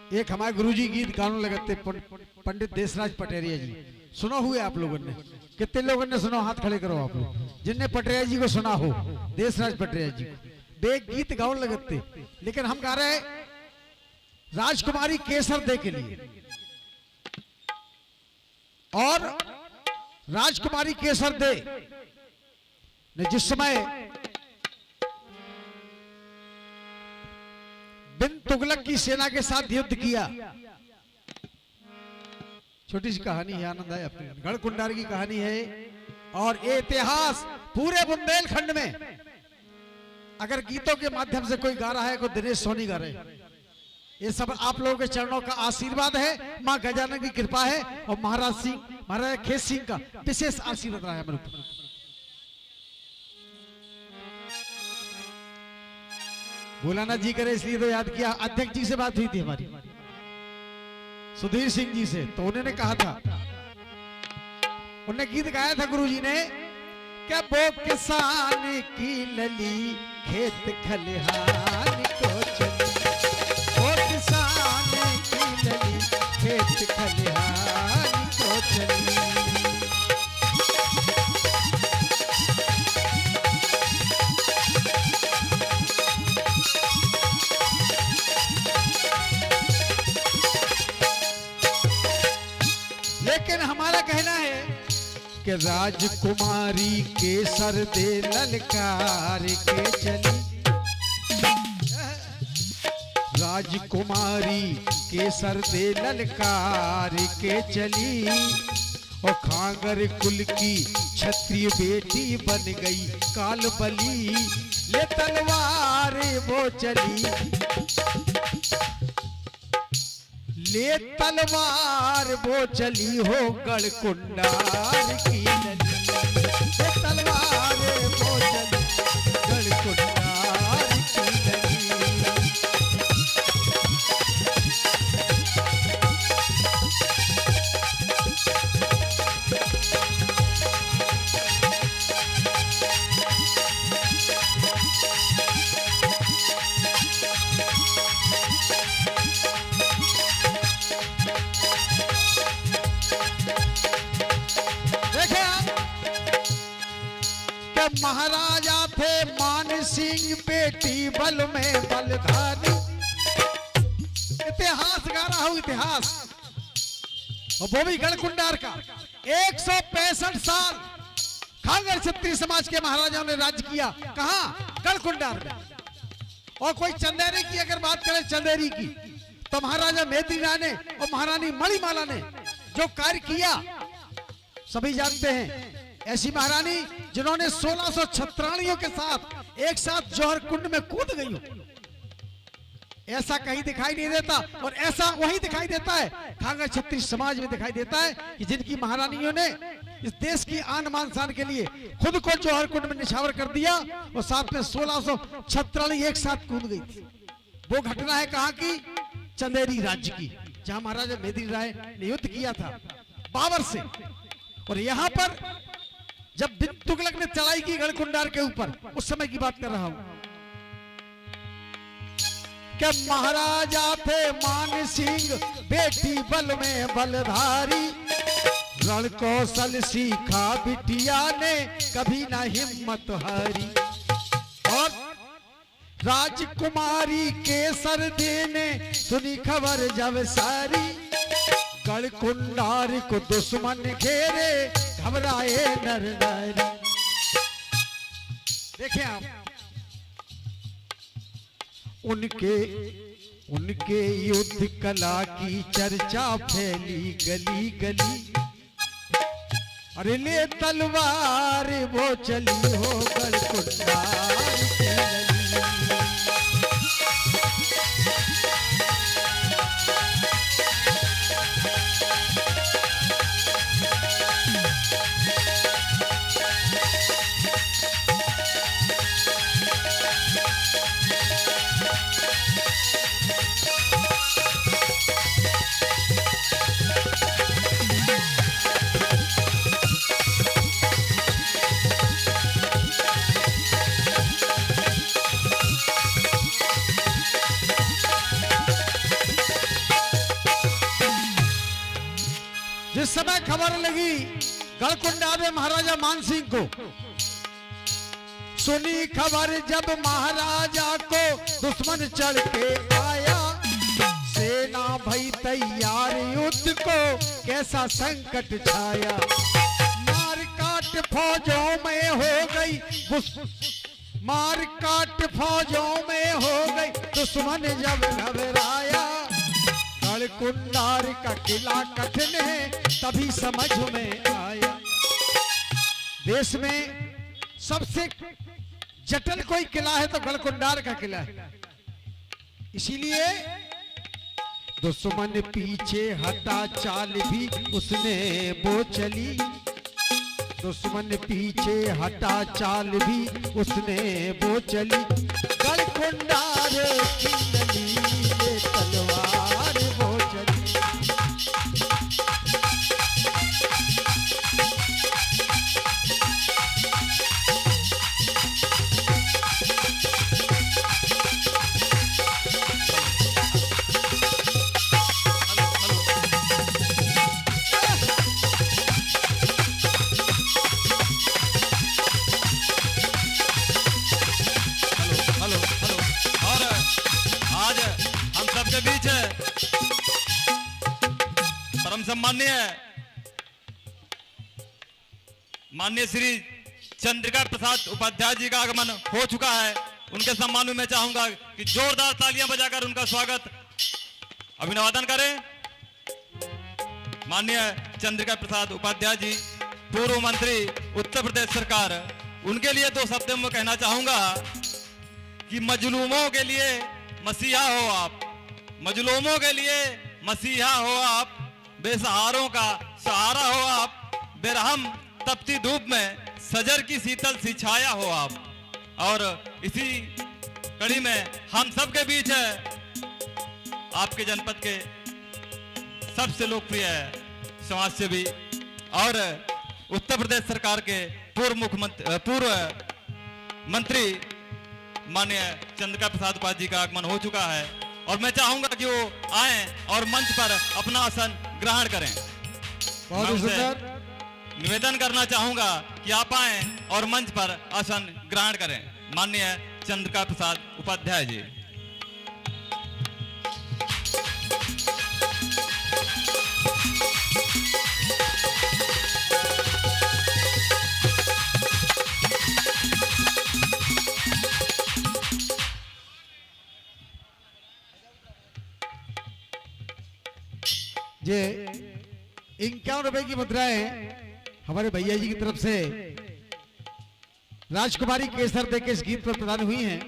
एक हमारे गुरुजी गीत गाने लगते पंडित देशराज पटेरिया जी, सुना हुए आप लोगों ने? कितने लोगों ने सुना? हाथ खड़े करो आप लोग जिनने पटेरिया जी को सुना हो, देशराज पटेरिया जी। वे गीत गाने लगते, लेकिन हम गा रहे राजकुमारी केसर दे के लिए। और राजकुमारी केसर दे ने जिस समय बिन तुगलक की सेना के साथ युद्ध किया, छोटी सी कहानी है, आनंद है अपने गढ़कुंडार की कहानी है। और ये इतिहास पूरे बुंदेलखंड में अगर गीतों के माध्यम से कोई गा रहा है, कोई दिनेश सोनी गा रहे हैं, ये सब आप लोगों के चरणों का आशीर्वाद है, मां गजानन की कृपा है और महाराज खेत सिंह का विशेष आशीर्वाद रहा है मेरे ऊपर। भोलानाथ जी करे इसलिए तो याद किया। अध्यक्ष जी से बात हुई थी हमारी, सुधीर सिंह जी से, तो उन्होंने कहा था, उन्होंने गीत गाया था गुरु जी ने, क्या वो किसान की लली खेत खलिहान को चली, वो किसान की लली खेत खलिहान को चली। लेकिन हमारा कहना है कि राजकुमारी के सर दे ललकार के चली, राजकुमारी के सर दे ललकार के चली, और खांगर कुल की क्षत्रिय बेटी बन गई कालबली, ले तलवार वो चली, ले तलवार वो चली हो गढ़कुंडार की नदी, ले तलवार वो चली गढ़कुंडार की नदी। महाराजा थे मान सिंह बेटी बल में बलधारी, इतिहास गा रहा हूं इतिहास, और वो भी गढ़कुंडार का। 165 साल खांगर क्षत्रिय समाज के महाराजाओं ने राज्य किया, कहां? गढ़कुंडार में। और कोई चंदेरी की अगर बात करें, चंदेरी की, तो महाराजा मेदिनी राय ने और महारानी मणिमाला ने जो कार्य किया सभी जानते हैं। ऐसी महारानी जिन्होंने 1600 छत्राणियों के साथ एक साथ जौहर कुंड में कूद गई हो, ऐसा कहीं दिखाई नहीं देता। और ऐसा वही दिखाई देता है खांगर क्षत्रिय समाज में दिखाई देता है कि जिनकी महारानियों ने इस देश की आन मान शान के लिए खुद को जौहर कुंड में निछावर कर दिया, और साथ में 1600 छत्राणी एक साथ कूद गई थी। वो घटना है कहां की? चंदेरी राज्य की, जहां महाराजा मेदिनी राय ने युद्ध किया था बाबर से। और यहां पर जब बिन तुगलक ने चढ़ाई की गढ़कुंडार के ऊपर, उस समय की बात कर रहा हूं कि महाराजा थे मान सिंह बेटी बल में बलधारी, रण कौशल सीखा बिटिया ने कभी ना हिम्मत हारी, और राजकुमारी के सर देने सुनी खबर जब सारी, गढ़कुंडार को दुश्मन घेरे घबराए नर नारी। देखिए आप, उनके युद्ध कला की चर्चा फैली गली गली, अरे ले तलवार वो चली हो गढ़कुंडार की गली। जिस समय खबर लगी गढ़कुंडा में महाराजा मानसिंह को, सुनी खबर जब महाराजा को दुश्मन चढ़ के आया, सेना भई तैयार युद्ध को कैसा संकट छाया। मार काट फौजों में हो गई, मार काट फौजों में हो गई, दुश्मन जब घबराया। गढ़कुंडार का किला कठिन है तभी समझ में आया। देश में सबसे जटिल कोई किला है तो गढ़कुंडार का किला है। इसीलिए दुश्मन पीछे हटा चाल भी उसने वो चली, दुश्मन पीछे हटा चाल भी उसने वो चली। गढ़कुंडार की नली ये तलवार वो चली। सम्माननीय माननीय श्री चंद्रिका प्रसाद उपाध्याय जी का आगमन हो चुका है। उनके सम्मान में मैं चाहूंगा कि जोरदार तालियां बजाकर उनका स्वागत अभिवादन करें। माननीय चंद्रिका प्रसाद उपाध्याय जी पूर्व मंत्री उत्तर प्रदेश सरकार, उनके लिए दो शब्द में कहना चाहूंगा कि मजलूमों के लिए मसीहा हो आप, मजलूमों के लिए मसीहा हो आप, बेसहारों का सहारा हो आप, बेरहम तपती धूप में सजर की शीतल सी छाया हो आप। और इसी कड़ी में हम सब के बीच है आपके जनपद के सबसे लोकप्रिय समाजसेवी और उत्तर प्रदेश सरकार के पूर्व मंत्री माननीय चंद्रिका प्रसाद उपाध्याय जी का आगमन हो चुका है और मैं चाहूंगा कि वो आए और मंच पर अपना आसन ग्रहण करें। बहुत सुंदर। निवेदन करना चाहूंगा कि आप आए और मंच पर आसन ग्रहण करें। माननीय चंद्रिका प्रसाद उपाध्याय जी। ये 51 रुपए की मुद्राएं हमारे भैया जी की तरफ से राजकुमारी केसर दे के इस गीत पर प्रदान हुई हैं।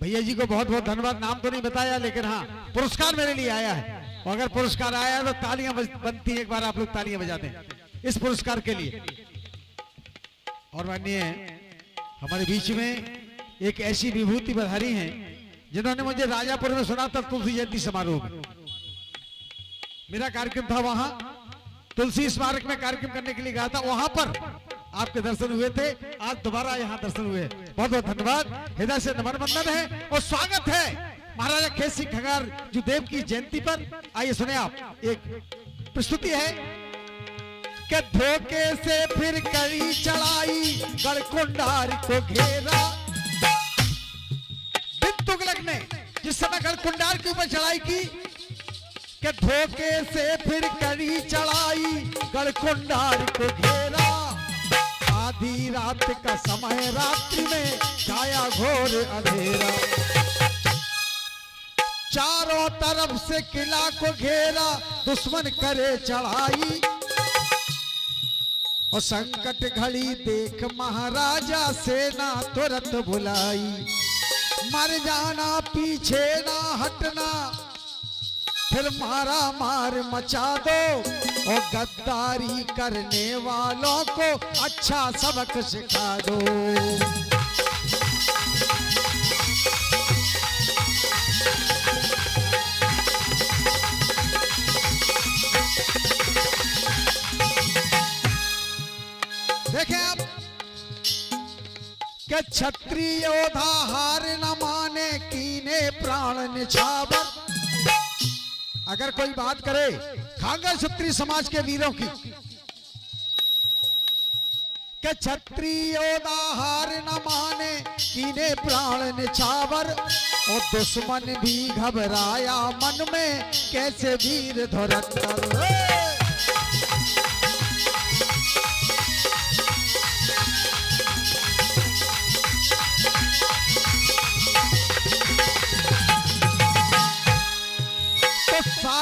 भैया जी को बहुत बहुत धन्यवाद। नाम तो नहीं बताया लेकिन हाँ पुरस्कार मेरे लिए आया है और अगर पुरस्कार आया है तो तालियां बनती है। एक बार आप लोग तालियां बजा दें इस पुरस्कार के लिए। और माननीय हमारे बीच में एक ऐसी विभूति बधारी हैं जिन्होंने मुझे राजापुर में सुना था तुलसी जयंती समारोह में। मेरा कार्यक्रम था वहां तुलसी स्मारक में कार्यक्रम करने के लिए गया था, वहां पर आपके दर्शन हुए थे। आज दोबारा यहाँ दर्शन हुए। बहुत बहुत धन्यवाद। हृदय से नमन वंदन है और स्वागत है महाराजा खेत सिंह खंगार जो देव की जयंती पर। आइए सुने आप एक प्रस्तुति है कि धोखे से फिर करी चढ़ाई गढ़कुंडार को घेरा। बिन तुगलक ने जिस समय गढ़कुंडार के ऊपर चढ़ाई की कि धोखे से फिर करी चढ़ाई गढ़कुंडार को घेरा। आधी रात का समय रात्रि में छाया घोर अंधेरा। चारों तरफ से किला को घेरा दुश्मन करे चढ़ाई। और संकट घड़ी देख महाराजा सेना तुरंत बुलाई। मर जाना पीछे ना हटना फिर मारा मार मचा दो और गद्दारी करने वालों को अच्छा सबक सिखा दो। देखें आप कि क्षत्रिय योद्धा हार न माने कीने प्राण निछावर। अगर कोई बात करे खांगर क्षत्रिय समाज के वीरों की कि क्षत्रियोदाहार न माने कीने प्राण निछावर और दुश्मन भी घबराया मन में कैसे वीर धुरंधर।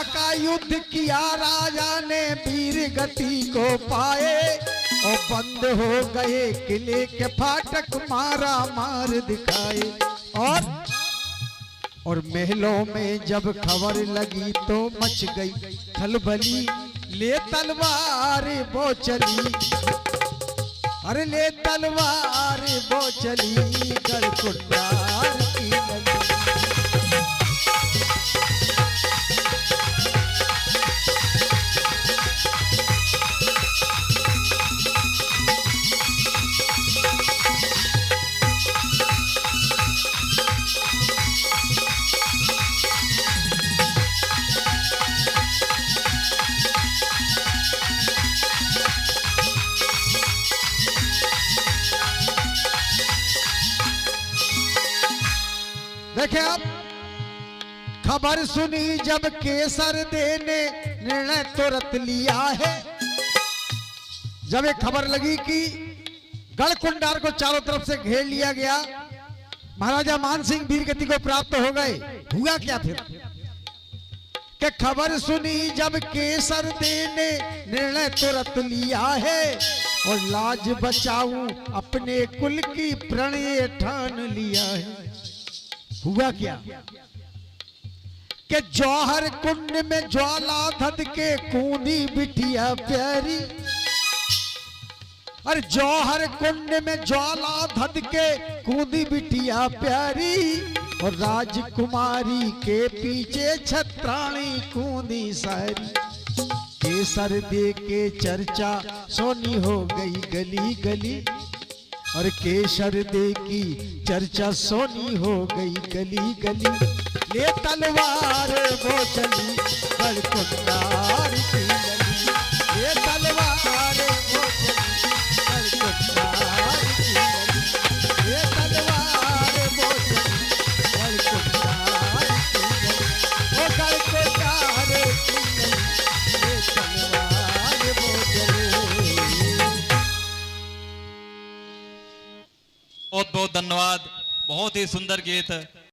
का युद्ध किया राजा ने वीर गति को पाए और बंद हो गए किले के फाटक मारा मार दिखाए। और महलों में जब खबर लगी तो मच गई खलबली, ले तलवार वो चली, अरे ले तलवार वो चली गढ़कुंडार की नली। देखे आप, खबर सुनी जब केसर दे ने निर्णय तुरंत लिया है। जब एक खबर लगी कि गढ़कुंडार को चारों तरफ से घेर लिया गया, महाराजा मानसिंह वीर गति को प्राप्त हो गए, हुआ क्या फिर कि खबर सुनी जब केसर दे ने निर्णय तुरंत लिया है और लाज बचाऊं अपने कुल की प्रणय ठान लिया है। हुआ क्या कि जौहर कुंड में ज्वाला धध के कूदी बिटिया प्यारी, अरे जौहर कुंड में ज्वाला धध के कूदी बिटिया प्यारी और राजकुमारी के पीछे छत्राणी कूदी सारी। केसर दे के चर्चा सोनी हो गई गली गली और केसर दे की चर्चा सोनी हो गई गली गली। ले तलवार वो चली गढ़कुंडार की गली, ले तलवार वो चली गढ़कुंडार की गली, ले तलवार वो चली गढ़कुंडार की गली, वो गढ़कुंडार की गली, ले तलवार वो चली। बहुत बहुत धन्यवाद, बहुत ही सुंदर गीत।